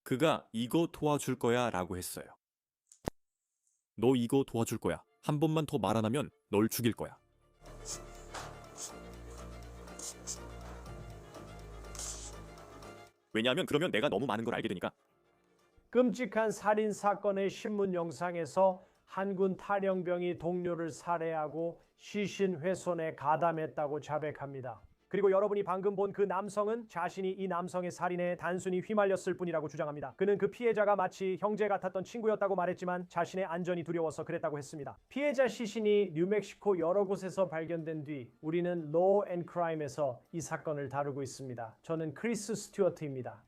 그가 이거 도와줄 거야 라고 했어요. 너 이거 도와줄 거야. 한 번만 더 말 안 하면 널 죽일 거야. 왜냐하면 그러면 내가 너무 많은 걸 알게 되니까. 끔찍한 살인 사건의 신문 영상에서 한군 탈영병이 동료를 살해하고 시신 훼손에 가담했다고 자백합니다. 그리고 여러분이 방금 본 그 남성은 자신이 이 남성의 살인에 단순히 휘말렸을 뿐이라고 주장합니다. 그는 그 피해자가 마치 형제 같았던 친구였다고 말했지만 자신의 안전이 두려워서 그랬다고 했습니다. 피해자 시신이 뉴멕시코 여러 곳에서 발견된 뒤 우리는 Law and Crime에서 이 사건을 다루고 있습니다. 저는 크리스 스튜어트입니다.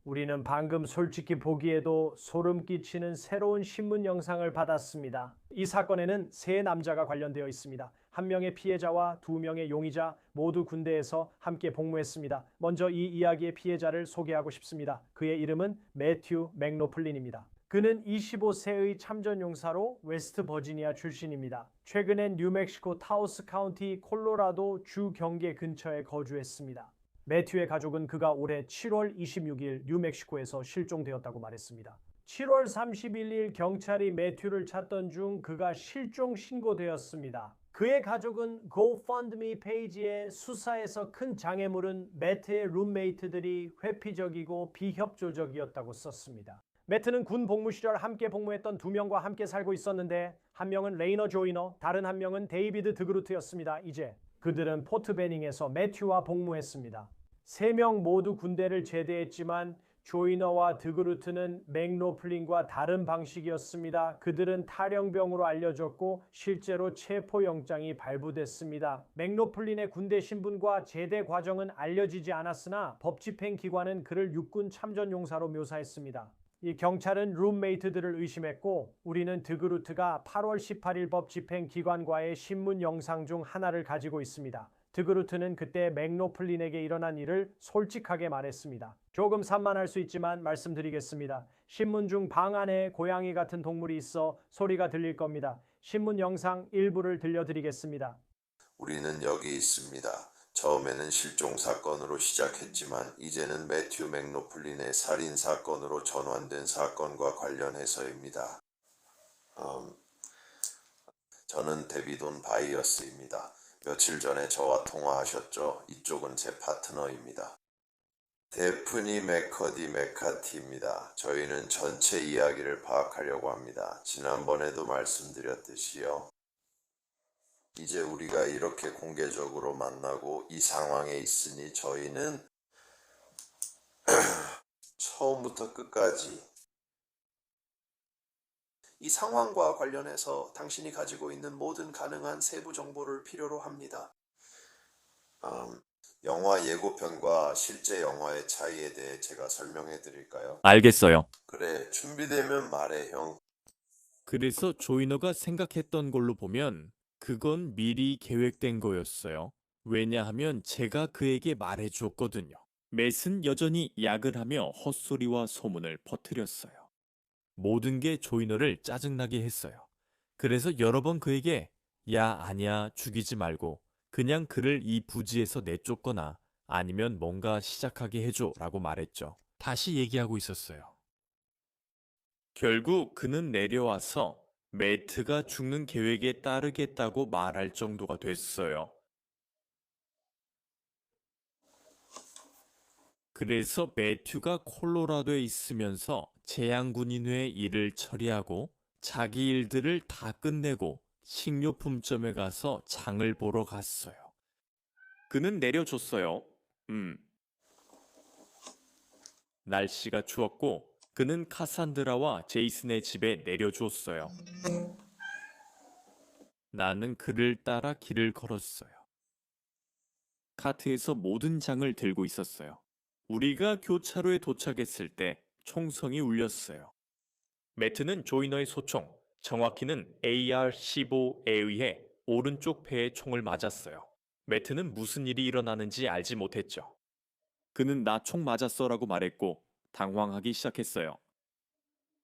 우리는 방금 솔직히 보기에도 소름 끼치는 새로운 신문 영상을 받았습니다. 이 사건에는 세 남자가 관련되어 있습니다. 한 명의 피해자와 두 명의 용의자 모두 군대에서 함께 복무했습니다. 먼저 이 이야기의 피해자를 소개하고 싶습니다. 그의 이름은 매튜 맥로플린입니다. 그는 25세의 참전용사로 웨스트 버지니아 출신입니다. 최근엔 뉴멕시코 타우스 카운티 콜로라도 주 경계 근처에 거주했습니다. 매튜의 가족은 그가 올해 7월 26일 뉴멕시코에서 실종되었다고 말했습니다. 7월 31일 경찰이 매튜를 찾던 중 그가 실종 신고되었습니다. 그의 가족은 GoFundMe 페이지에 수사에서 큰 장애물은 매트의 룸메이트들이 회피적이고 비협조적이었다고 썼습니다. 매트는 군 복무 시절 함께 복무했던 두 명과 함께 살고 있었는데 한 명은 레이너 조이너, 다른 한 명은 데이비드 드그루트였습니다. 이제 그들은 포트 베닝에서 매튜와 복무했습니다. 세 명 모두 군대를 제대했지만 조이너와 드그루트는 맥로플린과 다른 방식이었습니다. 그들은 탈영병으로 알려졌고 실제로 체포영장이 발부됐습니다. 맥로플린의 군대 신분과 제대 과정은 알려지지 않았으나 법집행기관은 그를 육군 참전용사로 묘사했습니다. 이 경찰은 룸메이트들을 의심했고 우리는 드그루트가 8월 18일 법집행기관과의 신문 영상 중 하나를 가지고 있습니다. 드그루트는 그때 맥로플린에게 일어난 일을 솔직하게 말했습니다. 조금 산만할 수 있지만 말씀드리겠습니다. 신문 중 방 안에 고양이 같은 동물이 있어 소리가 들릴 겁니다. 신문 영상 일부를 들려드리겠습니다. 우리는 여기 있습니다. 처음에는 실종 사건으로 시작했지만 이제는 매튜 맥로플린의 살인 사건으로 전환된 사건과 관련해서입니다. 저는 데비돈 바이어스입니다. 며칠 전에 저와 통화하셨죠? 이쪽은 제 파트너입니다. 데프니 맥커디 메카티입니다. 저희는 전체 이야기를 파악하려고 합니다. 지난번에도 말씀드렸듯이요. 이제 우리가 이렇게 공개적으로 만나고 이 상황에 있으니 저희는 처음부터 끝까지 이 상황과 관련해서 당신이 가지고 있는 모든 가능한 세부 정보를 필요로 합니다. 영화 예고편과 실제 영화의 차이에 대해 제가 설명해 드릴까요? 알겠어요. 그래, 준비되면 말해, 형. 그래서 조이너가 생각했던 걸로 보면 그건 미리 계획된 거였어요. 왜냐하면 제가 그에게 말해줬거든요. 맷은 여전히 약을 하며 헛소리와 소문을 퍼뜨렸어요. 모든 게 조이너를 짜증나게 했어요. 그래서 여러 번 그에게 야 아니야 죽이지 말고 그냥 그를 이 부지에서 내쫓거나 아니면 뭔가 시작하게 해줘 라고 말했죠. 다시 얘기하고 있었어요. 결국 그는 내려와서 매트가 죽는 계획에 따르겠다고 말할 정도가 됐어요. 그래서 매튜가 콜로라도에 있으면서 재향군인회의 일을 처리하고 자기 일들을 다 끝내고 식료품점에 가서 장을 보러 갔어요. 그는 내려줬어요. 날씨가 추웠고 그는 카산드라와 제이슨의 집에 내려주었어요. 나는 그를 따라 길을 걸었어요. 카트에서 모든 장을 들고 있었어요. 우리가 교차로에 도착했을 때 총성이 울렸어요. 매트는 조이너의 소총, 정확히는 AR-15에 의해 오른쪽 배에 총을 맞았어요. 매트는 무슨 일이 일어나는지 알지 못했죠. 그는 나 총 맞았어 라고 말했고 당황하기 시작했어요.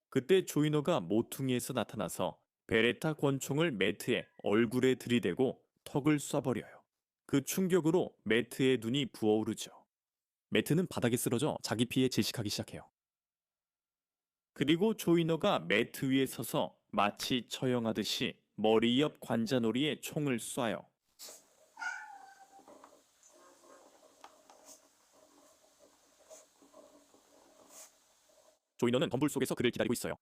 그때 조이너가 모퉁이에서 나타나서 베레타 권총을 매트의 얼굴에 들이대고 턱을 쏴버려요. 그 충격으로 매트의 눈이 부어오르죠. 매트는 바닥에 쓰러져 자기 피에 질식하기 시작해요. 그리고 조이너가 매트 위에 서서 마치 처형하듯이 머리 옆 관자놀이에 총을 쏴요. 조이너는 덤불 속에서 그를 기다리고 있어요.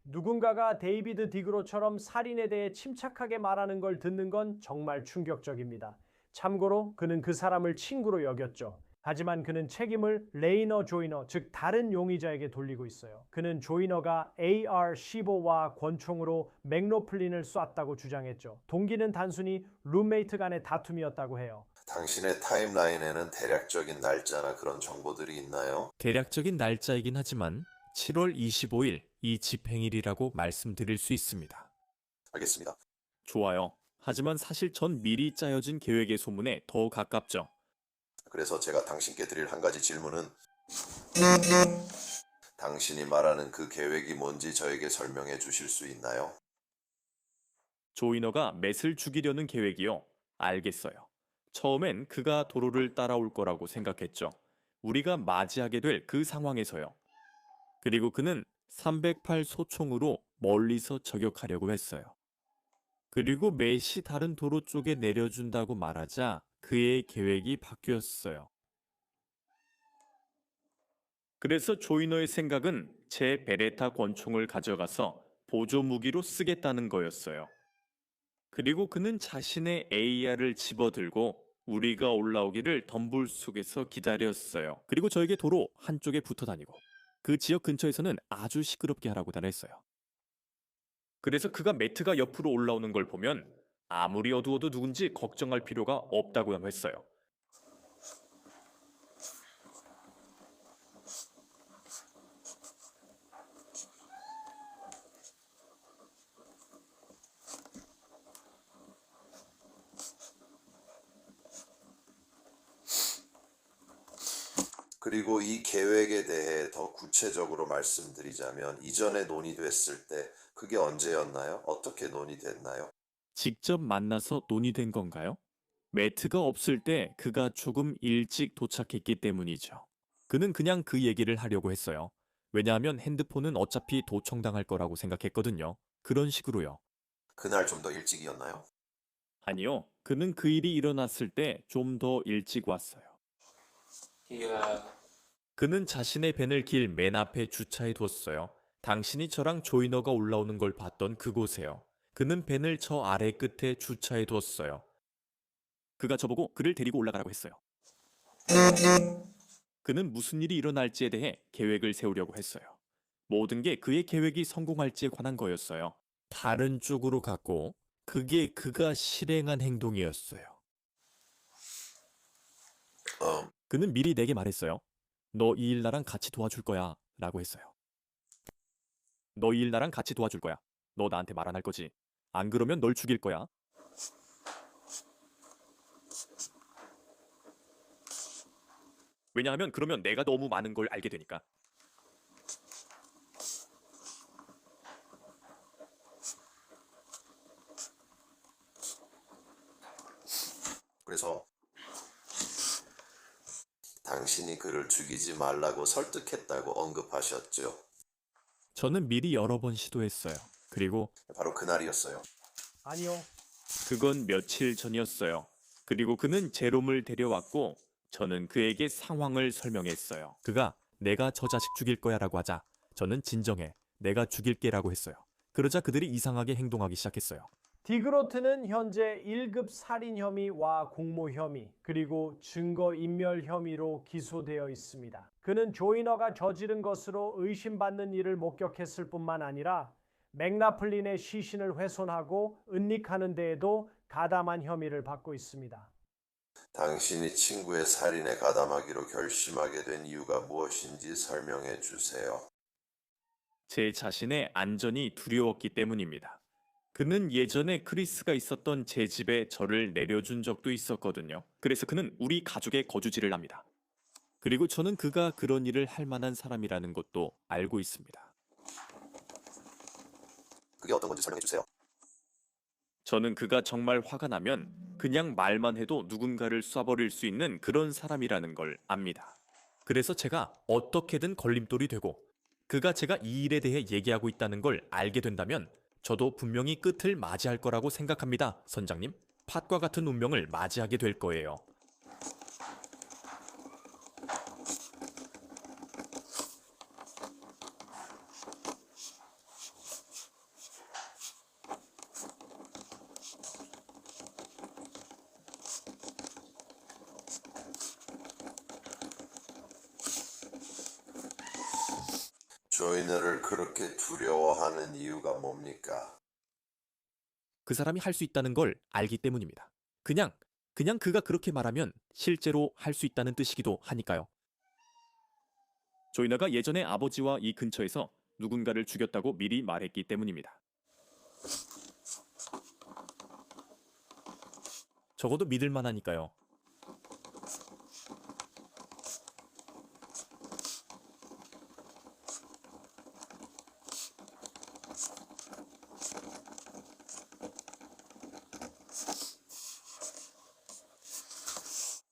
누군가가 데이비드 디그로처럼 살인에 대해 침착하게 말하는 걸 듣는 건 정말 충격적입니다. 참고로 그는 그 사람을 친구로 여겼죠. 하지만 그는 책임을 레이너 조이너, 즉 다른 용의자에게 돌리고 있어요. 그는 조이너가 AR-15와 권총으로 맥로플린을 쐈다고 주장했죠. 동기는 단순히 룸메이트 간의 다툼이었다고 해요. 당신의 타임라인에는 대략적인 날짜나 그런 정보들이 있나요? 대략적인 날짜이긴 하지만 7월 25일 이 집행일이라고 말씀드릴 수 있습니다. 알겠습니다. 좋아요. 하지만 사실 전 미리 짜여진 계획의 소문에 더 가깝죠. 그래서 제가 당신께 드릴 한 가지 질문은 당신이 말하는 그 계획이 뭔지 저에게 설명해 주실 수 있나요? 조이너가 맷을 죽이려는 계획이요. 알겠어요. 처음엔 그가 도로를 따라올 거라고 생각했죠. 우리가 맞이하게 될 그 상황에서요. 그리고 그는 308 소총으로 멀리서 저격하려고 했어요. 그리고 맷이 다른 도로 쪽에 내려준다고 말하자 그의 계획이 바뀌었어요. 그래서 조이너의 생각은 제 베레타 권총을 가져가서 보조 무기로 쓰겠다는 거였어요. 그리고 그는 자신의 AR을 집어들고 우리가 올라오기를 덤불 속에서 기다렸어요. 그리고 저에게 도로 한쪽에 붙어 다니고 그 지역 근처에서는 아주 시끄럽게 하라고 달했어요. 그래서 그가 매트가 옆으로 올라오는 걸 보면 아무리 어두워도 누군지 걱정할 필요가 없다고 했어요. 그리고 이 계획에 대해 더 구체적으로 말씀드리자면 이전에 논의됐을 때 그게 언제였나요? 어떻게 논의됐나요? 직접 만나서 논의된 건가요? 매트가 없을 때 그가 조금 일찍 도착했기 때문이죠. 그는 그냥 그 얘기를 하려고 했어요. 왜냐하면 핸드폰은 어차피 도청당할 거라고 생각했거든요. 그런 식으로요. 그날 좀 더 일찍이었나요? 아니요. 그는 그 일이 일어났을 때 좀 더 일찍 왔어요. 그는 자신의 밴을 길 맨 앞에 주차해 뒀어요. 당신이 저랑 조이너가 올라오는 걸 봤던 그곳에요. 그는 밴을 저 아래 끝에 주차해 뒀어요. 그가 저보고 그를 데리고 올라가라고 했어요. 그는 무슨 일이 일어날지에 대해 계획을 세우려고 했어요. 모든 게 그의 계획이 성공할지에 관한 거였어요. 다른 쪽으로 갔고 그게 그가 실행한 행동이었어요. 그는 미리 내게 말했어요. 너 이 일 나랑 같이 도와줄 거야 라고 했어요. 너 이 일 나랑 같이 도와줄 거야. 너 나한테 말 안 할 거지. 안 그러면 널 죽일 거야. 왜냐하면 그러면 내가 너무 많은 걸 알게 되니까. 그래서 당신이 그를 죽이지 말라고 설득했다고 언급하셨죠. 저는 미리 여러 번 시도했어요. 그리고 바로 그날이었어요. 아니요. 그건 며칠 전이었어요. 그리고 그는 제롬을 데려왔고 저는 그에게 상황을 설명했어요. 그가 내가 저 자식 죽일 거야 라고 하자 저는 진정해. 내가 죽일게 라고 했어요. 그러자 그들이 이상하게 행동하기 시작했어요. 디그로트는 현재 1급 살인 혐의와 공모 혐의, 그리고 증거인멸 혐의로 기소되어 있습니다. 그는 조이너가 저지른 것으로 의심받는 일을 목격했을 뿐만 아니라 맥라플린의 시신을 훼손하고 은닉하는 데에도 가담한 혐의를 받고 있습니다. 당신이 친구의 살인에 가담하기로 결심하게 된 이유가 무엇인지 설명해 주세요. 제 자신의 안전이 두려웠기 때문입니다. 그는 예전에 크리스가 있었던 제 집에 저를 내려준 적도 있었거든요. 그래서 그는 우리 가족의 거주지를 압니다. 그리고 저는 그가 그런 일을 할 만한 사람이라는 것도 알고 있습니다. 그게 어떤 건지 설명해 주세요. 저는 그가 정말 화가 나면 그냥 말만 해도 누군가를 쏴버릴 수 있는 그런 사람이라는 걸 압니다. 그래서 제가 어떻게든 걸림돌이 되고 그가 제가 이 일에 대해 얘기하고 있다는 걸 알게 된다면 저도 분명히 끝을 맞이할 거라고 생각합니다, 선장님. 팥과 같은 운명을 맞이하게 될 거예요. 조이너를 그렇게 두려워하는 이유가 뭡니까? 그 사람이 할 수 있다는 걸 알기 때문입니다. 그냥 그가 그렇게 말하면 실제로 할 수 있다는 뜻이기도 하니까요. 조이너가 예전에 아버지와 이 근처에서 누군가를 죽였다고 미리 말했기 때문입니다. 적어도 믿을 만하니까요.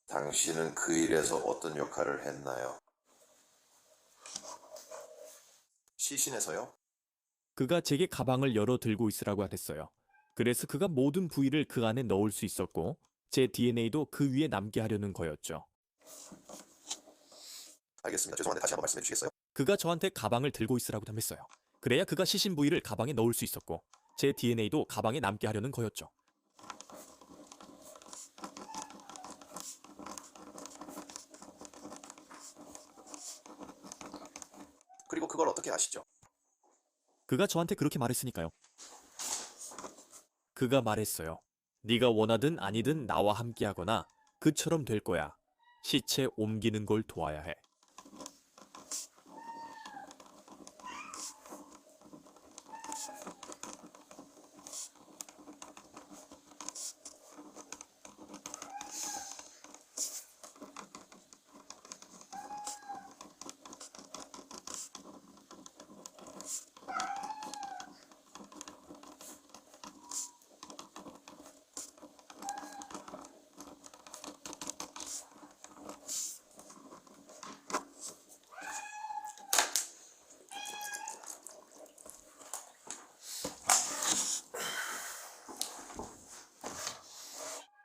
당신은 그 일에서 어떤 역할을 했나요? 시신에서요? 그가 제게 가방을 열어 들고 있으라고 했어요. 그래서 그가 모든 부위를 그 안에 넣을 수 있었고 제 DNA도 그 위에 남게 하려는 거였죠. 알겠습니다. 죄송한데 다시 한번 말씀해 주시겠어요? 그가 저한테 가방을 들고 있으라고 했어요. 그래야 그가 시신 부위를 가방에 넣을 수 있었고 제 DNA도 가방에 남게 하려는 거였죠. 그리고 그걸 어떻게 아시죠? 그가 저한테 그렇게 말했으니까요. 그가 말했어요. 네가 원하든 아니든 나와 함께하거나 그처럼 될 거야. 시체 옮기는 걸 도와야 해.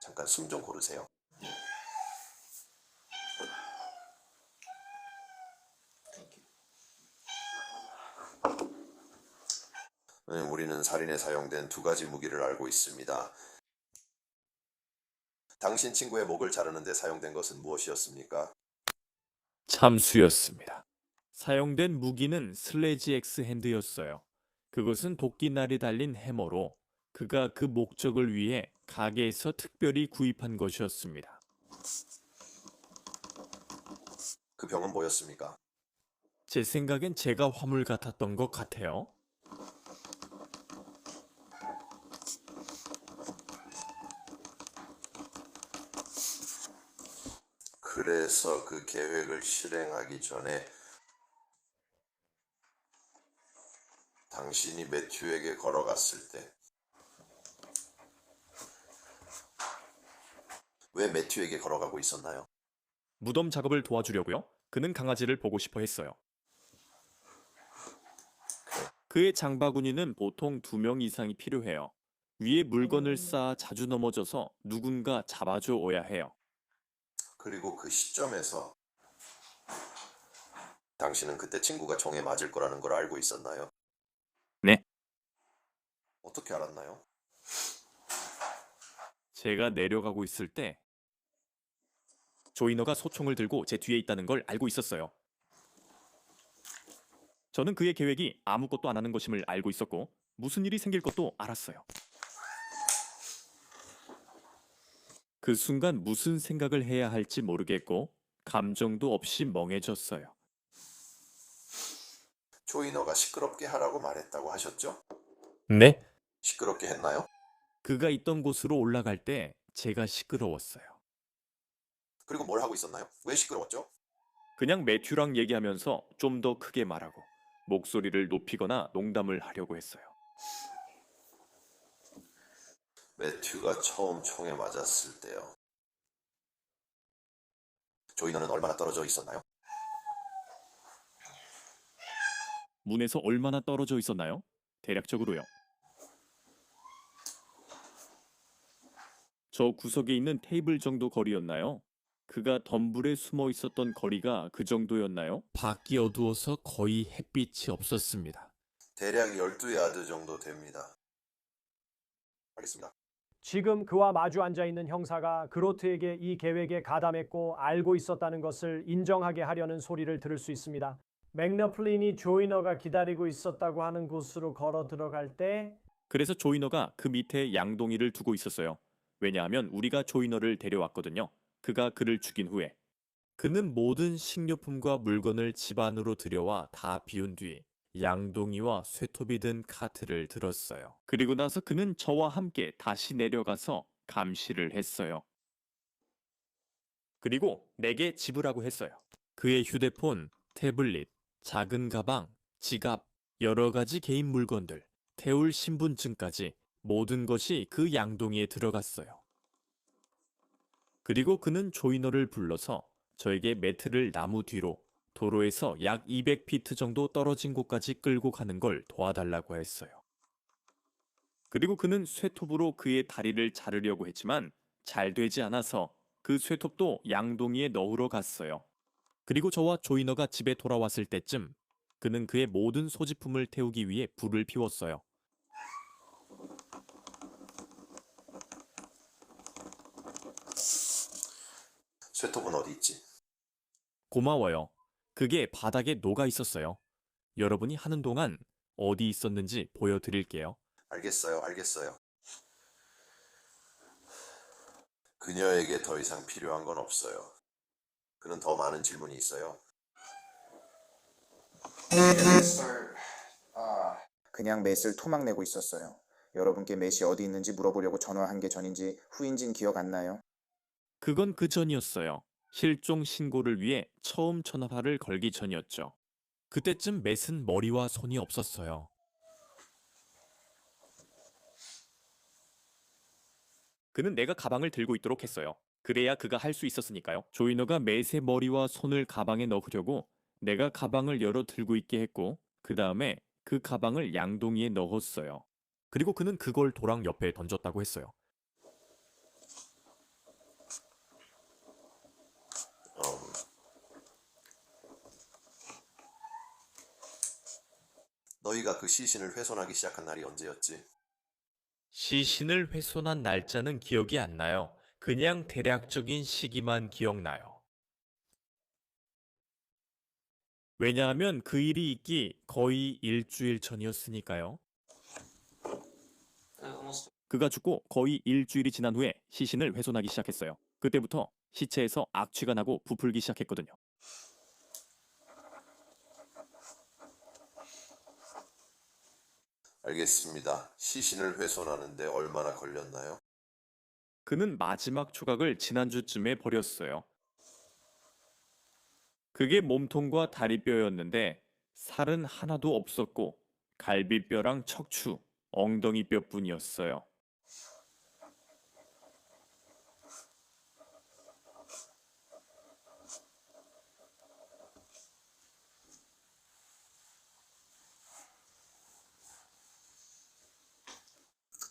잠깐 숨 좀 고르세요. 네, 우리는 살인에 사용된 두 가지 무기를 알고 있습니다. 당신 친구의 목을 자르는 데 사용된 것은 무엇이었습니까? 참수였습니다. 사용된 무기는 슬래지 엑스 핸드였어요. 그것은 도끼날이 달린 해머로 그가 그 목적을 위해 가게에서 특별히 구입한 것이었습니다. 그 병은 뭐였습니까? 제 생각엔 제가 화물 같았던 것 같아요. 그래서 그 계획을 실행하기 전에 당신이 매튜에게 걸어갔을 때 왜 매튜에게 걸어가고 있었나요? 무덤 작업을 도와주려고요. 그는 강아지를 보고 싶어 했어요. 그의 장바구니는 보통 2명 이상이 필요해요. 위에 물건을 쌓아 자주 넘어져서 누군가 잡아줘 오야 해요. 그리고 그 시점에서 당신은 그때 친구가 총에 맞을 거라는 걸 알고 있었나요? 네. 어떻게 알았나요? 제가 내려가고 있을 때 조이너가 소총을 들고 제 뒤에 있다는 걸 알고 있었어요. 저는 그의 계획이 아무것도 안 하는 것임을 알고 있었고 무슨 일이 생길 것도 알았어요. 그 순간 무슨 생각을 해야 할지 모르겠고 감정도 없이 멍해졌어요. 조이너가 시끄럽게 하라고 말했다고 하셨죠? 네? 시끄럽게 했나요? 그가 있던 곳으로 올라갈 때 제가 시끄러웠어요. 그리고 뭘 하고 있었나요? 왜 시끄러웠죠? 그냥 매튜랑 얘기하면서 좀 더 크게 말하고 목소리를 높이거나 농담을 하려고 했어요. 매튜가 처음 총에 맞았을 때요. 조이너는 얼마나 떨어져 있었나요? 문에서 얼마나 떨어져 있었나요? 대략적으로요. 저 구석에 있는 테이블 정도 거리였나요? 그가 덤불에 숨어 있었던 거리가 그 정도였나요? 밖이 어두워서 거의 햇빛이 없었습니다. 대략 12야드 정도 됩니다. 알겠습니다. 지금 그와 마주 앉아 있는 형사가 그로트에게 이 계획에 가담했고 알고 있었다는 것을 인정하게 하려는 소리를 들을 수 있습니다. 맥너플린이 조이너가 기다리고 있었다고 하는 곳으로 걸어 들어갈 때 그래서 조이너가 그 밑에 양동이를 두고 있었어요. 왜냐하면 우리가 조이너를 데려왔거든요. 그가 그를 죽인 후에. 그는 모든 식료품과 물건을 집 안으로 들여와 다 비운 뒤 양동이와 쇠톱이 든 카트를 들었어요. 그리고 나서 그는 저와 함께 다시 내려가서 감시를 했어요. 그리고 내게 지불하고 했어요. 그의 휴대폰, 태블릿, 작은 가방, 지갑, 여러 가지 개인 물건들, 태울 신분증까지 모든 것이 그 양동이에 들어갔어요. 그리고 그는 조이너를 불러서 저에게 매트를 나무 뒤로 도로에서 약 200피트 정도 떨어진 곳까지 끌고 가는 걸 도와달라고 했어요. 그리고 그는 쇠톱으로 그의 다리를 자르려고 했지만 잘 되지 않아서 그 쇠톱도 양동이에 넣으러 갔어요. 그리고 저와 조이너가 집에 돌아왔을 때쯤 그는 그의 모든 소지품을 태우기 위해 불을 피웠어요. 쇠톱은 어디 있지? 고마워요. 그게 바닥에 녹아 있었어요. 여러분이 하는 동안 어디 있었는지 보여드릴게요. 알겠어요. 그녀에게 더 이상 필요한 건 없어요. 그는 더 많은 질문이 있어요. 그냥 맷을 토막내고 있었어요. 여러분께 맷이 어디 있는지 물어보려고 전화한 게 전인지 후인진 기억 안 나요? 그건 그 전이었어요. 실종 신고를 위해 처음 전화를 걸기 전이었죠. 그때쯤 맷은 머리와 손이 없었어요. 그는 내가 가방을 들고 있도록 했어요. 그래야 그가 할 수 있었으니까요. 조이너가 맷의 머리와 손을 가방에 넣으려고 내가 가방을 열어 들고 있게 했고 그 다음에 그 가방을 양동이에 넣었어요. 그리고 그는 그걸 도랑 옆에 던졌다고 했어요. 너희가 그 시신을 훼손하기 시작한 날이 언제였지? 시신을 훼손한 날짜는 기억이 안 나요. 그냥 대략적인 시기만 기억나요. 왜냐하면 그 일이 있기 거의 일주일 전이었으니까요. 그가 죽고 거의 일주일이 지난 후에 시신을 훼손하기 시작했어요. 그때부터 시체에서 악취가 나고 부풀기 시작했거든요. 알겠습니다. 시신을 훼손하는데 얼마나 걸렸나요? 그는 마지막 조각을 지난주쯤에 버렸어요. 그게 몸통과 다리뼈였는데 살은 하나도 없었고 갈비뼈랑 척추, 엉덩이뼈뿐이었어요.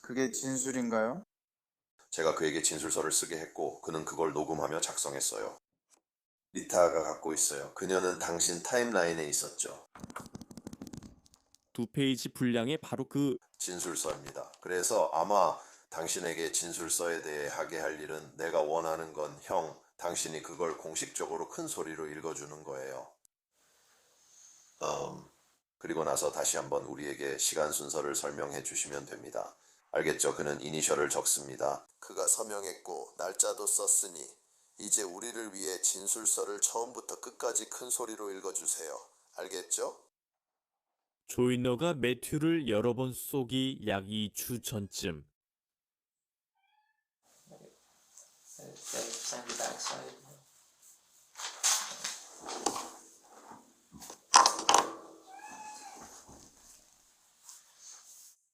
그게 진술인가요? 제가 그에게 진술서를 쓰게 했고 그는 그걸 녹음하며 작성했어요. 리타가 갖고 있어요. 그녀는 당신 타임라인에 있었죠. 2페이지 분량의 바로 그 진술서입니다. 그래서 아마 당신에게 진술서에 대해 하게 할 일은 내가 원하는 건 형, 당신이 그걸 공식적으로 큰 소리로 읽어주는 거예요. 그리고 나서 다시 한번 우리에게 시간 순서를 설명해 주시면 됩니다. 알겠죠? 그는 이니셜을 적습니다. 그가 서명했고 날짜도 썼으니 이제 우리를 위해 진술서를 처음부터 끝까지 큰 소리로 읽어주세요. 알겠죠? 조이너가 매튜를 여러 번 쏘기 약 2주 전쯤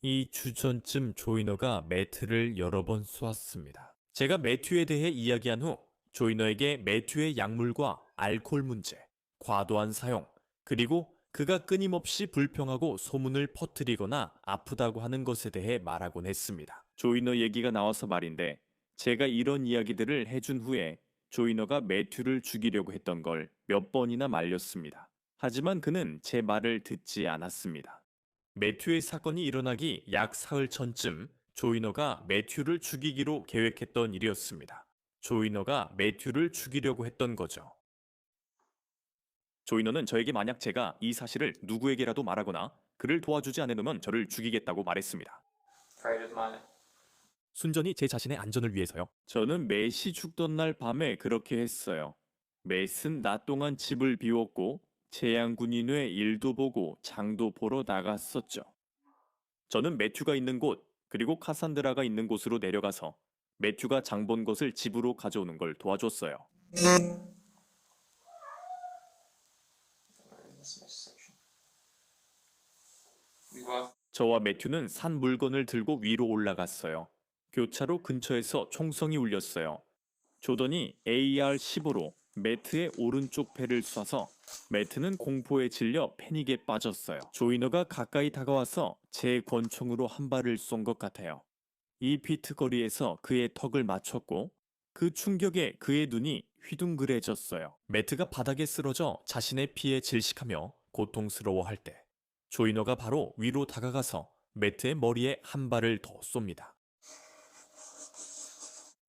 2주 전쯤 조이너가 매트를 여러 번 쏘았습니다. 제가 매튜에 대해 이야기한 후 조이너에게 매튜의 약물과 알코올 문제, 과도한 사용, 그리고 그가 끊임없이 불평하고 소문을 퍼뜨리거나 아프다고 하는 것에 대해 말하곤 했습니다. 조이너 얘기가 나와서 말인데 제가 이런 이야기들을 해준 후에 조이너가 매튜를 죽이려고 했던 걸 몇 번이나 말렸습니다. 하지만 그는 제 말을 듣지 않았습니다. 매튜의 사건이 일어나기 약 사흘 전쯤 조이너가 매튜를 죽이기로 계획했던 일이었습니다. 조이너가 매튜를 죽이려고 했던 거죠. 조이너는 저에게 만약 제가 이 사실을 누구에게라도 말하거나 그를 도와주지 않으면 저를 죽이겠다고 말했습니다. 순전히 제 자신의 안전을 위해서요. 저는 맷이 죽던 날 밤에 그렇게 했어요. 맷은 낮 동안 집을 비웠고 재향군인 외 일도 보고 장도 보러 나갔었죠. 저는 매튜가 있는 곳 그리고 카산드라가 있는 곳으로 내려가서 매튜가 장 본 것을 집으로 가져오는 걸 도와줬어요. 저와 매튜는 산 물건을 들고 위로 올라갔어요. 교차로 근처에서 총성이 울렸어요. 조던이 AR-15로 매트의 오른쪽 배를 쏴서 매트는 공포에 질려 패닉에 빠졌어요. 조이너가 가까이 다가와서 제 권총으로 한 발을 쏜 것 같아요. 2피트 거리에서 그의 턱을 맞췄고 그 충격에 그의 눈이 휘둥그레졌어요. 매트가 바닥에 쓰러져 자신의 피에 질식하며 고통스러워할 때 조이너가 바로 위로 다가가서 매트의 머리에 한 발을 더 쏩니다.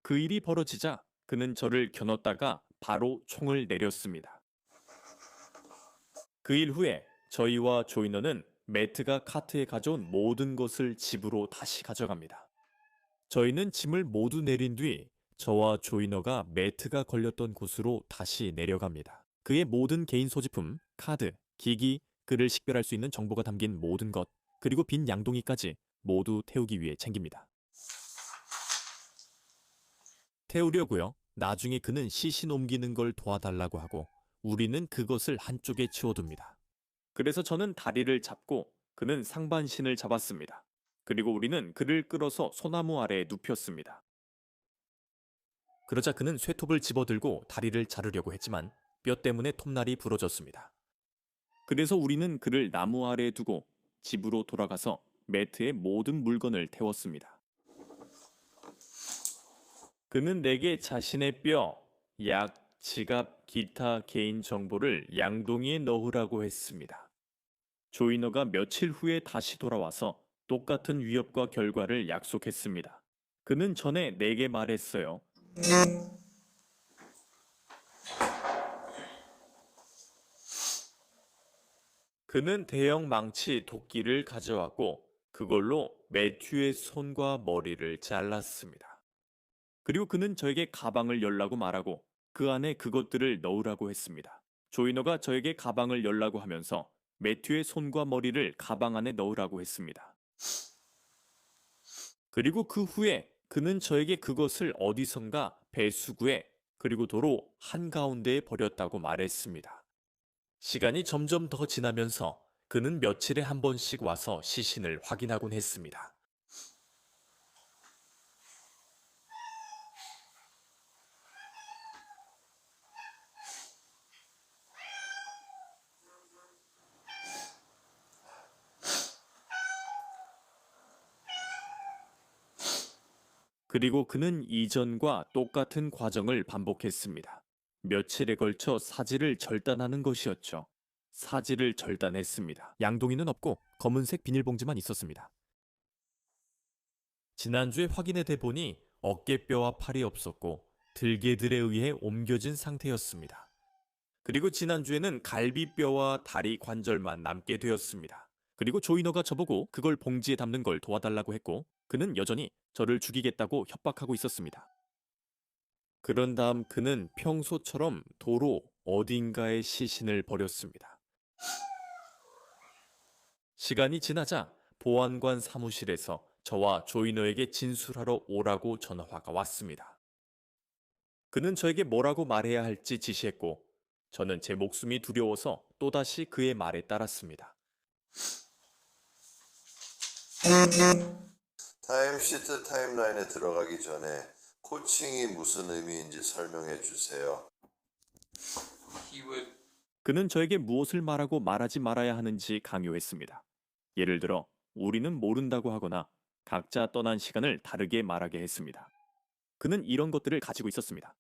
그 일이 벌어지자 그는 저를 겨눴다가 바로 총을 내렸습니다. 그 일 후에 저희와 조이너는 매트가 카트에 가져온 모든 것을 집으로 다시 가져갑니다. 저희는 짐을 모두 내린 뒤 저와 조이너가 매트가 걸렸던 곳으로 다시 내려갑니다. 그의 모든 개인 소지품, 카드, 기기, 그를 식별할 수 있는 정보가 담긴 모든 것, 그리고 빈 양동이까지 모두 태우기 위해 챙깁니다. 태우려고요. 나중에 그는 시신 옮기는 걸 도와달라고 하고 우리는 그것을 한쪽에 치워둡니다. 그래서 저는 다리를 잡고 그는 상반신을 잡았습니다. 그리고 우리는 그를 끌어서 소나무 아래에 눕혔습니다. 그러자 그는 쇠톱을 집어들고 다리를 자르려고 했지만 뼈 때문에 톱날이 부러졌습니다. 그래서 우리는 그를 나무 아래에 두고 집으로 돌아가서 매트에 모든 물건을 태웠습니다. 그는 내게 자신의 뼈, 약, 지갑, 기타 개인 정보를 양동이에 넣으라고 했습니다. 조이너가 며칠 후에 다시 돌아와서 똑같은 위협과 결과를 약속했습니다. 그는 전에 내게 말했어요. 그는 대형 망치 도끼를 가져왔고 그걸로 매튜의 손과 머리를 잘랐습니다. 그리고 그는 저에게 가방을 열라고 말하고 그 안에 그것들을 넣으라고 했습니다. 조이너가 저에게 가방을 열라고 하면서 매튜의 손과 머리를 가방 안에 넣으라고 했습니다. 그리고 그 후에 그는 저에게 그것을 어디선가 배수구에 그리고 도로 한가운데에 버렸다고 말했습니다. 시간이 점점 더 지나면서 그는 며칠에 한 번씩 와서 시신을 확인하곤 했습니다. 그리고 그는 이전과 똑같은 과정을 반복했습니다. 며칠에 걸쳐 사지를 절단하는 것이었죠. 사지를 절단했습니다. 양동이는 없고 검은색 비닐봉지만 있었습니다. 지난주에 확인해 대보니 어깨뼈와 팔이 없었고 들개들에 의해 옮겨진 상태였습니다. 그리고 지난주에는 갈비뼈와 다리 관절만 남게 되었습니다. 그리고 조이너가 저보고 그걸 봉지에 담는 걸 도와달라고 했고 그는 여전히 저를 죽이겠다고 협박하고 있었습니다. 그런 다음 그는 평소처럼 도로 어딘가에 시신을 버렸습니다. 시간이 지나자 보안관 사무실에서 저와 조이너에게 진술하러 오라고 전화가 왔습니다. 그는 저에게 뭐라고 말해야 할지 지시했고 저는 제 목숨이 두려워서 또다시 그의 말에 따랐습니다. 타임시트 타임라인에 들어가기 전에 코칭이 무슨 의미인지 설명해 주세요. 그는 저에게 무엇을 말하고 말하지 말아야 하는지 강요했습니다. 예를 들어 우리는 모른다고 하거나 각자 떠난 시간을 다르게 말하게 했습니다. 그는 이런 것들을 가지고 있었습니다.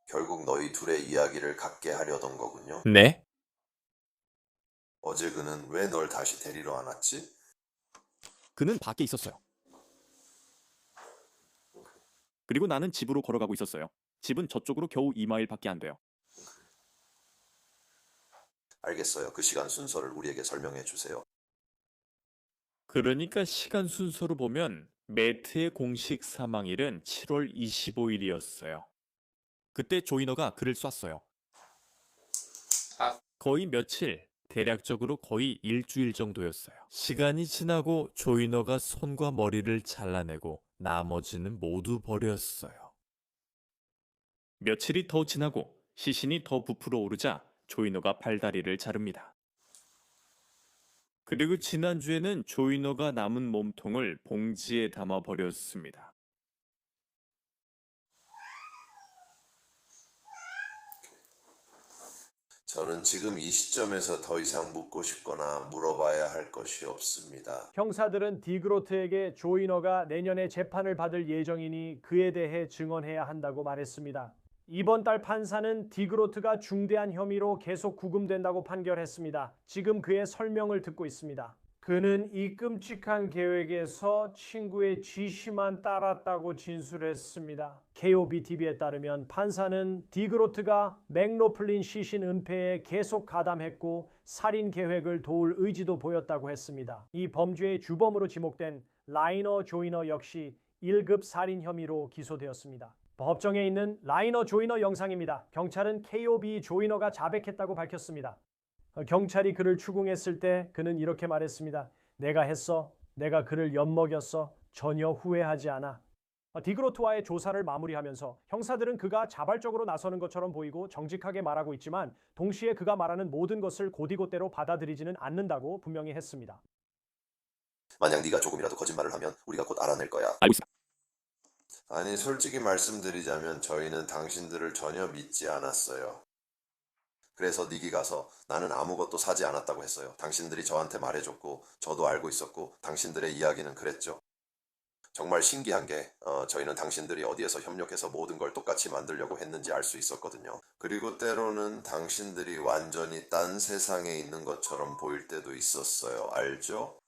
결국 너희 둘의 이야기를 갖게 하려던 거군요. 네? 어제 그는 왜 널 다시 데리러 안 왔지? 그는 밖에 있었어요. 그리고 나는 집으로 걸어가고 있었어요. 집은 저쪽으로 겨우 2마일밖에 안 돼요. 알겠어요. 그 시간 순서를 우리에게 설명해 주세요. 그러니까 시간 순서로 보면 매트의 공식 사망일은 7월 25일이었어요. 그때 조이너가 그를 쐈어요. 거의 며칠, 대략적으로 거의 일주일 정도였어요. 시간이 지나고 조이너가 손과 머리를 잘라내고 나머지는 모두 버렸어요. 며칠이 더 지나고 시신이 더 부풀어 오르자 조이너가 팔다리를 자릅니다. 그리고 지난주에는 조이너가 남은 몸통을 봉지에 담아 버렸습니다. 저는 지금 이 시점에서 더 이상 묻고 싶거나 물어봐야 할 것이 없습니다. 형사들은 디그로트에게 조이너가 내년에 재판을 받을 예정이니 그에 대해 증언해야 한다고 말했습니다. 이번 달 판사는 디그로트가 중대한 혐의로 계속 구금된다고 판결했습니다. 지금 그의 설명을 듣고 있습니다. 그는 이 끔찍한 계획에서 친구의 지시만 따랐다고 진술했습니다. KOBTV에 따르면 판사는 디그로트가 맥로플린 시신 은폐에 계속 가담했고 살인 계획을 도울 의지도 보였다고 했습니다. 이 범죄의 주범으로 지목된 라이너 조이너 역시 1급 살인 혐의로 기소되었습니다. 법정에 있는 라이너 조이너 영상입니다. 경찰은 KOB 조이너가 자백했다고 밝혔습니다. 경찰이 그를 추궁했을 때 그는 이렇게 말했습니다. 내가 했어. 내가 그를 엿먹였어. 전혀 후회하지 않아. 디그로트와의 조사를 마무리하면서 형사들은 그가 자발적으로 나서는 것처럼 보이고 정직하게 말하고 있지만 동시에 그가 말하는 모든 것을 곧이곧대로 받아들이지는 않는다고 분명히 했습니다. 만약 네가 조금이라도 거짓말을 하면 우리가 곧 알아낼 거야. 알고 있습니다. 아니, 솔직히 말씀드리자면 저희는 당신들을 전혀 믿지 않았어요. 그래서 니기 가서 나는 아무것도 사지 않았다고 했어요. 당신들이 저한테 말해줬고 저도 알고 있었고 당신들의 이야기는 그랬죠. 정말 신기한 게 저희는 당신들이 어디에서 협력해서 모든 걸 똑같이 만들려고 했는지 알 수 있었거든요. 그리고 때로는 당신들이 완전히 딴 세상에 있는 것처럼 보일 때도 있었어요. 알죠?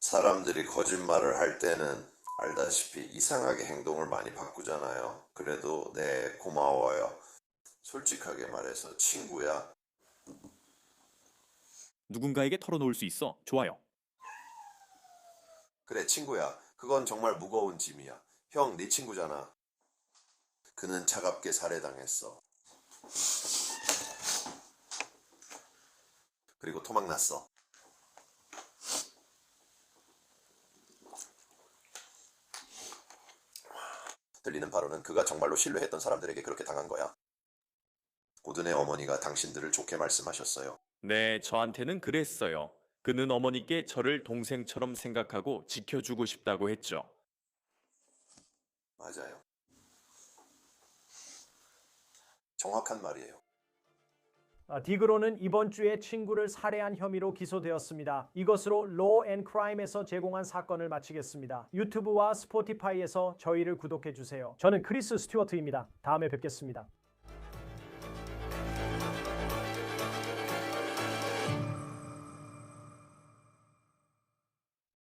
사람들이 거짓말을 할 때는 알다시피 이상하게 행동을 많이 바꾸잖아요. 그래도 네, 고마워요. 솔직하게 말해서 친구야. 누군가에게 털어놓을 수 있어. 좋아요. 그래, 친구야. 그건 정말 무거운 짐이야. 형, 네 친구잖아. 그는 차갑게 살해당했어. 그리고 토막났어. 들리는 바로는 그가 정말로 신뢰했던 사람들에게 그렇게 당한 거야. 고든의 어머니가 당신들을 좋게 말씀하셨어요. 네, 저한테는 그랬어요. 그는 어머니께 저를 동생처럼 생각하고 지켜주고 싶다고 했죠. 맞아요. 정확한 말이에요. 디그로는 이번 주에 친구를 살해한 혐의로 기소되었습니다. 이것으로 Law and Crime에서 제공한 사건을 마치겠습니다. 유튜브와 스포티파이에서 저희를 구독해 주세요. 저는 크리스 스튜어트입니다. 다음에 뵙겠습니다.